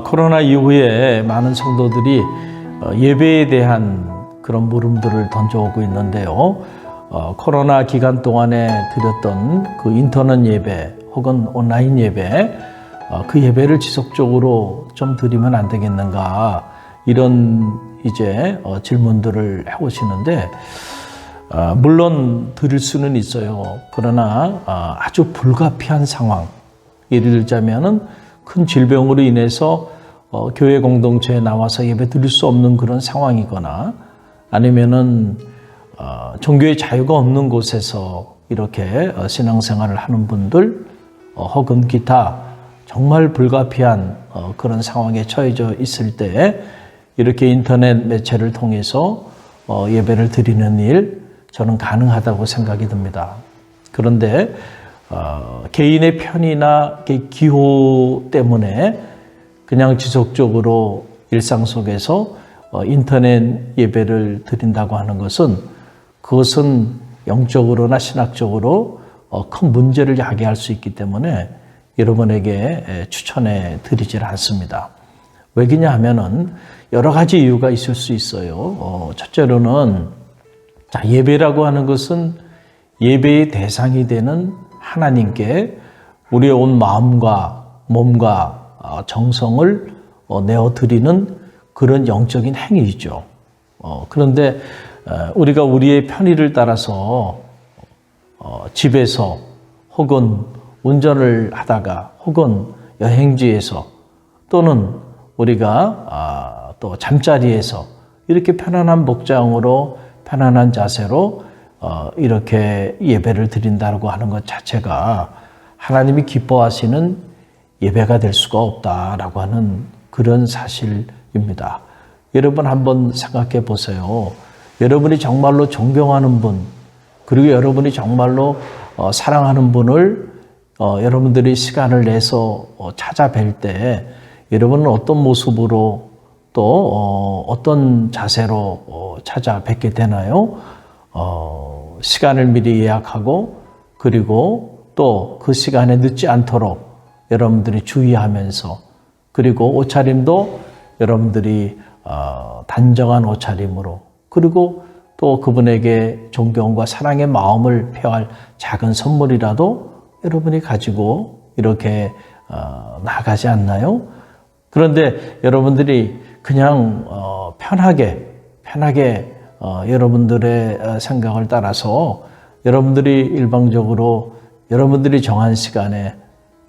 코로나 이후에 많은 성도들이 예배에 대한 그런 물음들을 던져오고 있는데요. 코로나 기간 동안에 드렸던 그 인터넷 예배 혹은 온라인 예배, 그 예배를 지속적으로 좀 드리면 안 되겠는가, 이런 이제 질문들을 해오시는데, 물론 드릴 수는 있어요. 그러나 아주 불가피한 상황, 예를 들자면은 큰 질병으로 인해서 교회 공동체에 나와서 예배 드릴 수 없는 그런 상황이거나, 아니면은 종교의 자유가 없는 곳에서 이렇게 신앙생활을 하는 분들, 혹은 기타 정말 불가피한 그런 상황에 처해져 있을 때 이렇게 인터넷 매체를 통해서 예배를 드리는 일, 저는 가능하다고 생각이 듭니다. 그런데 개인의 편의나 기호 때문에 그냥 지속적으로 일상 속에서 인터넷 예배를 드린다고 하는 것은, 그것은 영적으로나 신학적으로 큰 문제를 야기할 수 있기 때문에 여러분에게 추천해 드리질 않습니다. 왜 그러냐 하면은 여러 가지 이유가 있을 수 있어요. 첫째로는 예배라고 하는 것은 예배의 대상이 되는 하나님께 우리의 온 마음과 몸과 정성을 내어드리는 그런 영적인 행위이죠. 그런데 우리가 우리의 편의를 따라서 집에서 혹은 운전을 하다가 혹은 여행지에서 또는 우리가 또 잠자리에서 이렇게 편안한 복장으로 편안한 자세로 이렇게 예배를 드린다고 하는 것 자체가 하나님이 기뻐하시는 예배가 될 수가 없다라고 하는 그런 사실입니다. 여러분 한번 생각해 보세요. 여러분이 정말로 존경하는 분, 그리고 여러분이 정말로 사랑하는 분을 여러분들이 시간을 내서 찾아뵐 때 여러분은 어떤 모습으로 또 어떤 자세로 찾아뵙게 되나요? 시간을 미리 예약하고, 그리고 또 그 시간에 늦지 않도록 여러분들이 주의하면서, 그리고 옷차림도 여러분들이 단정한 옷차림으로, 그리고 또 그분에게 존경과 사랑의 마음을 표할 작은 선물이라도 여러분이 가지고 이렇게 나가지 않나요? 그런데 여러분들이 그냥 편하게 여러분들의 생각을 따라서 여러분들이 일방적으로 여러분들이 정한 시간에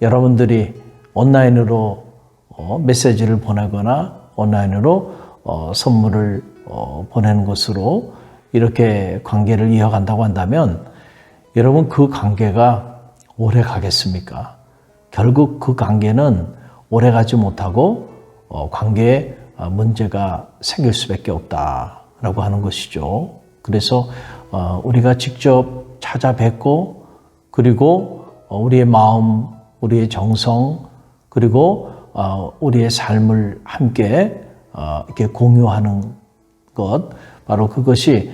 여러분들이 온라인으로 메시지를 보내거나 온라인으로 선물을 보내는 것으로 이렇게 관계를 이어간다고 한다면, 여러분 그 관계가 오래 가겠습니까? 결국 그 관계는 오래 가지 못하고 관계에 문제가 생길 수밖에 없다라고 하는 것이죠. 그래서 우리가 직접 찾아뵙고, 그리고 우리의 마음, 우리의 정성, 그리고 우리의 삶을 함께 이렇게 공유하는 것, 바로 그것이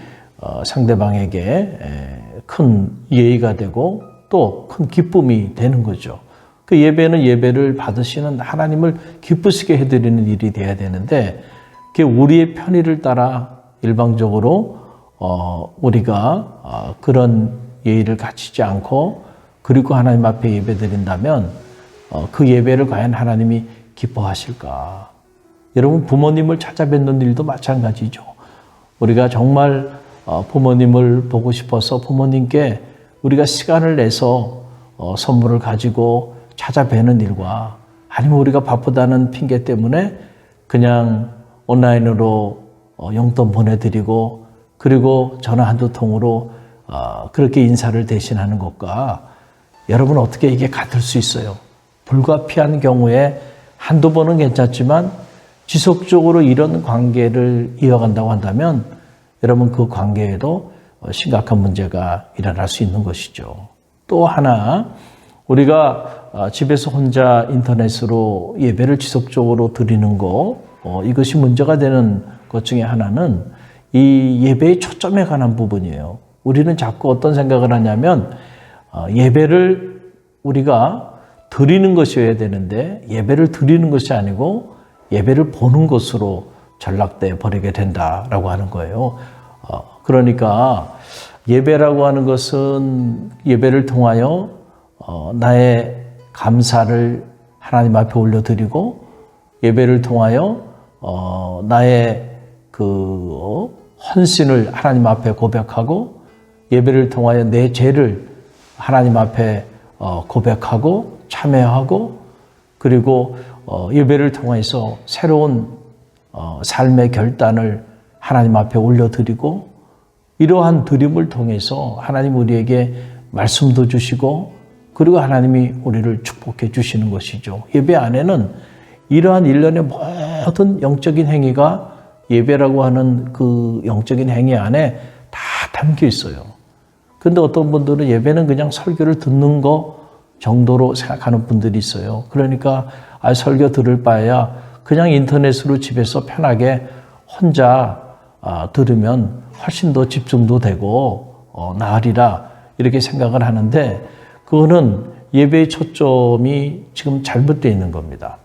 상대방에게 큰 예의가 되고 또 큰 기쁨이 되는 거죠. 그 예배는 예배를 받으시는 하나님을 기쁘시게 해드리는 일이 돼야 되는데, 그게 우리의 편의를 따라 일방적으로 우리가 그런 예의를 갖추지 않고, 그리고 하나님 앞에 예배 드린다면 그 예배를 과연 하나님이 기뻐하실까? 여러분 부모님을 찾아뵙는 일도 마찬가지죠. 우리가 정말 부모님을 보고 싶어서 부모님께 우리가 시간을 내서 선물을 가지고 찾아뵈는 일과, 아니면 우리가 바쁘다는 핑계 때문에 그냥 온라인으로 용돈 보내드리고, 그리고 전화 한두 통으로 그렇게 인사를 대신하는 것과, 여러분 어떻게 이게 같을 수 있어요? 불가피한 경우에 한두 번은 괜찮지만 지속적으로 이런 관계를 이어간다고 한다면 여러분 그 관계에도 심각한 문제가 일어날 수 있는 것이죠. 또 하나, 우리가 집에서 혼자 인터넷으로 예배를 지속적으로 드리는 거, 이것이 문제가 되는 것 중에 하나는 이 예배의 초점에 관한 부분이에요. 우리는 자꾸 어떤 생각을 하냐면 예배를 우리가 드리는 것이어야 되는데 예배를 드리는 것이 아니고 예배를 보는 것으로 전락돼 버리게 된다라고 하는 거예요. 그러니까 예배라고 하는 것은 예배를 통하여 나의 감사를 하나님 앞에 올려드리고 예배를 통하여 나의 그 헌신을 하나님 앞에 고백하고 예배를 통하여 내 죄를 하나님 앞에 고백하고 참회하고 그리고 예배를 통해서 새로운 삶의 결단을 하나님 앞에 올려드리고 이러한 드림을 통해서 하나님 우리에게 말씀도 주시고 그리고 하나님이 우리를 축복해 주시는 것이죠. 예배 안에는 이러한 일련의 모든 영적인 행위가 예배라고 하는 그 영적인 행위 안에 다 담겨 있어요. 그런데 어떤 분들은 예배는 그냥 설교를 듣는 거 정도로 생각하는 분들이 있어요. 그러니까 설교 들을 바에야 그냥 인터넷으로 집에서 편하게 혼자 들으면 훨씬 더 집중도 되고 나으리라 이렇게 생각을 하는데 그거는 예배의 초점이 지금 잘못되어 있는 겁니다.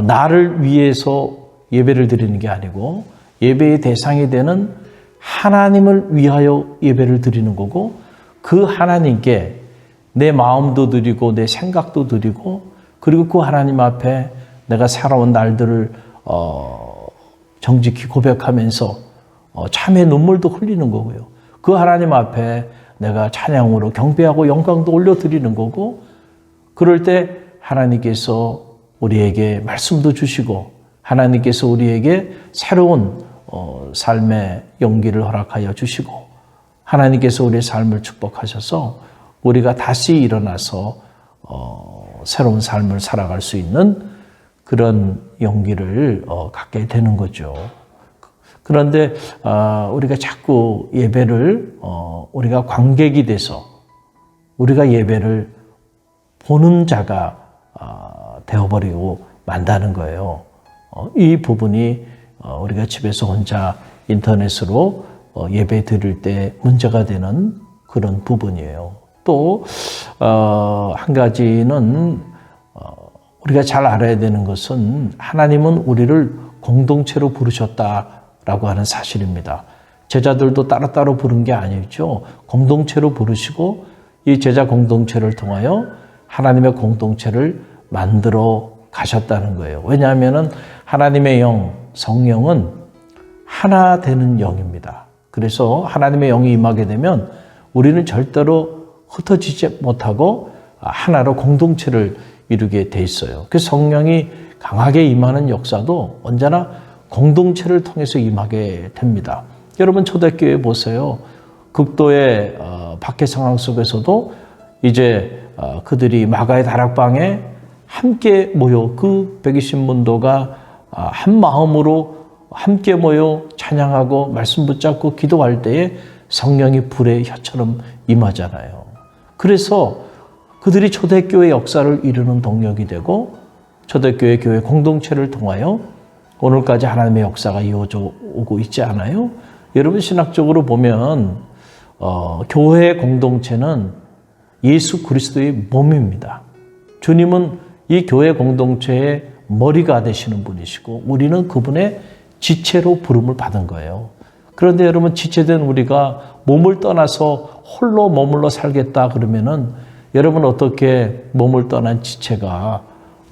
나를 위해서 예배를 드리는 게 아니고 예배의 대상이 되는 하나님을 위하여 예배를 드리는 거고 그 하나님께 내 마음도 드리고 내 생각도 드리고 그리고 그 하나님 앞에 내가 살아온 날들을 정직히 고백하면서 참의 눈물도 흘리는 거고요. 그 하나님 앞에 내가 찬양으로 경배하고 영광도 올려드리는 거고 그럴 때 하나님께서 우리에게 말씀도 주시고 하나님께서 우리에게 새로운 삶의 용기를 허락하여 주시고 하나님께서 우리의 삶을 축복하셔서 우리가 다시 일어나서 새로운 삶을 살아갈 수 있는 그런 용기를 갖게 되는 거죠. 그런데 우리가 자꾸 예배를 우리가 관객이 돼서 우리가 예배를 보는 자가 되어버리고 만다는 거예요. 이 부분이 우리가 집에서 혼자 인터넷으로 예배 드릴 때 문제가 되는 그런 부분이에요. 또 한 가지는 우리가 잘 알아야 되는 것은 하나님은 우리를 공동체로 부르셨다라고 하는 사실입니다. 제자들도 따로따로 부른 게 아니죠. 공동체로 부르시고 이 제자 공동체를 통하여 하나님의 공동체를 만들어 가셨다는 거예요. 왜냐하면 하나님의 영, 성령은 하나 되는 영입니다. 그래서 하나님의 영이 임하게 되면 우리는 절대로 흩어지지 못하고 하나로 공동체를 이루게 돼 있어요. 그 성령이 강하게 임하는 역사도 언제나 공동체를 통해서 임하게 됩니다. 여러분 초대교회 보세요. 극도의 박해 상황 속에서도 이제 그들이 마가의 다락방에 함께 모여 그 120문도가 한 마음으로 함께 모여 찬양하고 말씀 붙잡고 기도할 때에 성령이 불의 혀처럼 임하잖아요. 그래서 그들이 초대교회 역사를 이루는 동력이 되고 초대교회 교회 공동체를 통하여 오늘까지 하나님의 역사가 이어져 오고 있지 않아요? 여러분 신학적으로 보면 교회 공동체는 예수 그리스도의 몸입니다. 주님은 이 교회 공동체의 머리가 되시는 분이시고 우리는 그분의 지체로 부름을 받은 거예요. 그런데 여러분 지체된 우리가 몸을 떠나서 홀로 머물러 살겠다 그러면은 여러분 어떻게 몸을 떠난 지체가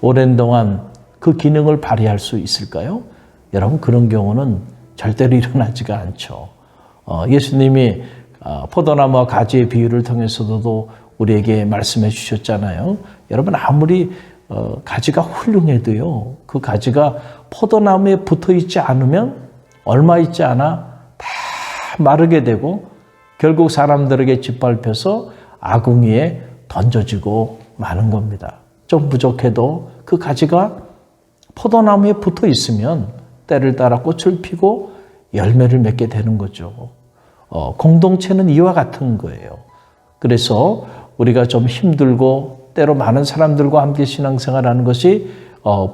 오랜 동안 그 기능을 발휘할 수 있을까요? 여러분 그런 경우는 절대로 일어나지가 않죠. 예수님이 포도나무와 가지의 비유를 통해서도 우리에게 말씀해 주셨잖아요. 여러분 아무리 가지가 훌륭해도요. 그 가지가 포도나무에 붙어 있지 않으면 얼마 있지 않아 다 마르게 되고 결국 사람들에게 짓밟혀서 아궁이에 던져지고 마는 겁니다. 좀 부족해도 그 가지가 포도나무에 붙어 있으면 때를 따라 꽃을 피고 열매를 맺게 되는 거죠. 공동체는 이와 같은 거예요. 그래서 우리가 좀 힘들고 때로 많은 사람들과 함께 신앙생활하는 것이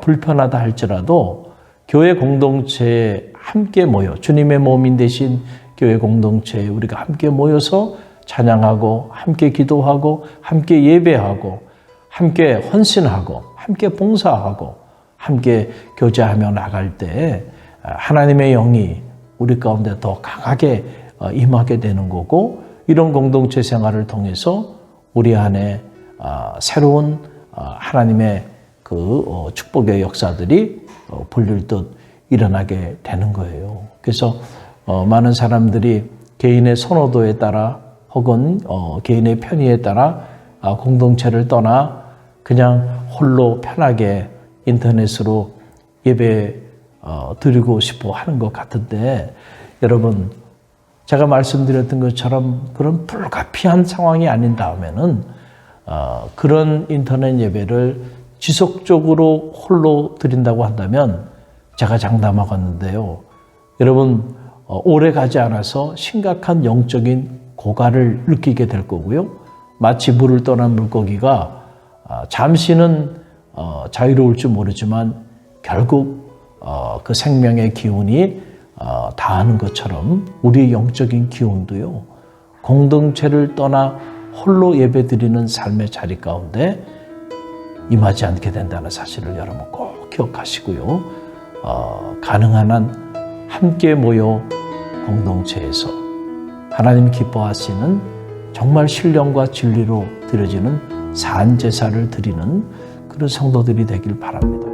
불편하다 할지라도 교회 공동체에 함께 모여 주님의 몸인 대신 교회 공동체에 우리가 함께 모여서 찬양하고 함께 기도하고 함께 예배하고 함께 헌신하고 함께 봉사하고 함께 교제하며 나갈 때 하나님의 영이 우리 가운데 더 강하게 임하게 되는 거고, 이런 공동체 생활을 통해서 우리 안에 새로운 하나님의 그 축복의 역사들이 불릴듯 일어나게 되는 거예요. 그래서 많은 사람들이 개인의 선호도에 따라 혹은 개인의 편의에 따라 공동체를 떠나 그냥 홀로 편하게 인터넷으로 예배 드리고 싶어 하는 것 같은데, 여러분, 제가 말씀드렸던 것처럼 그런 불가피한 상황이 아닌 다음에는 그런 인터넷 예배를 지속적으로 홀로 드린다고 한다면, 제가 장담하겠는데요, 여러분, 오래 가지 않아서 심각한 영적인 고갈을 느끼게 될 거고요. 마치 물을 떠난 물고기가 잠시는 자유로울지 모르지만 결국 그 생명의 기운이 다하는 것처럼 우리의 영적인 기운도요, 공동체를 떠나 홀로 예배드리는 삶의 자리 가운데 임하지 않게 된다는 사실을 여러분 꼭 기억하시고요. 가능한 한 함께 모여 공동체에서 하나님 기뻐하시는 정말 신령과 진리로 드려지는 산 제사를 드리는 그런 성도들이 되길 바랍니다.